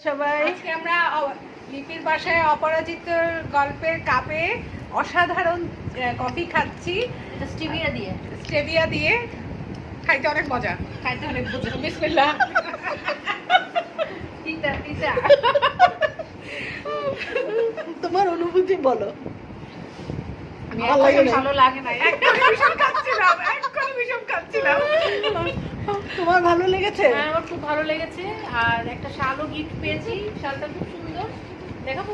সবাই আজকে আমরা লিপির বাসায় অপরাজিতর গল্পের কাপে অসাধারণ কফি খাচ্ছি স্টেভিয়া দিয়ে খাইতে অনেক মজা বিসমিল্লাহ। তোমার অনুভূতি বলো। ভালো লাগে না, এক্ষুনি ভীষণ খাচ্ছিলাম। তোমার ভালো লেগেছে? হ্যাঁ, আমার খুব ভালো লেগেছে। আর একটা শালও গিফট পেয়েছি, শালটা খুব সুন্দর, দেখাবো?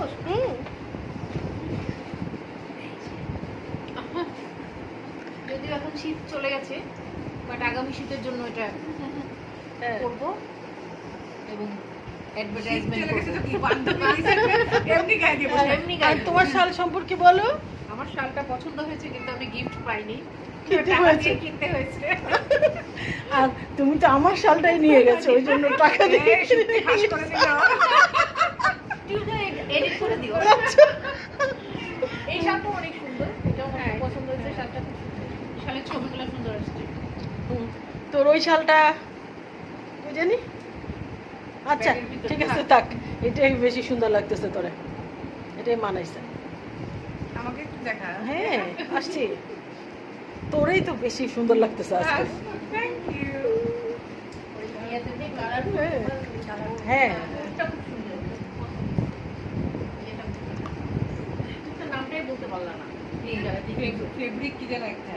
যদিও এখন শীত চলে গেছে, বাট আগামী শীতের জন্য এটা করবো এবং অ্যাডভার্টাইজমেন্ট আর তোমার শাল সম্পর্কে বলো। আমার শালটা পছন্দ হয়েছে, কিন্তু আমি গিফট পাইনি, কিনতে হয়েছে। আর তুমি তো আমার শালটাই নিয়ে গেছো, ওই জন্য টাকা দিয়ে এডিট করে দিও। এই শালটা অনেক সুন্দর, এটাও আমার খুব পছন্দ হয়েছে। শালটা খুব সুন্দর, শালের ছবিগুলো সুন্দর আসছে। তোর ওই শালটা তুই জানি। আচ্ছা ঠিক আছে, থাক, এটাই বেশি সুন্দর লাগতেছে তোরে, এটাই মানাইছে। আমাকে একটু দেখা। হ্যাঁ আসছি, তোরেই তো বেশি সুন্দর লাগতেছে আজকে। Thank you. হ্যাঁ নামটাই বলতে পারলাম না। ফেব্রিক কি যেন একটা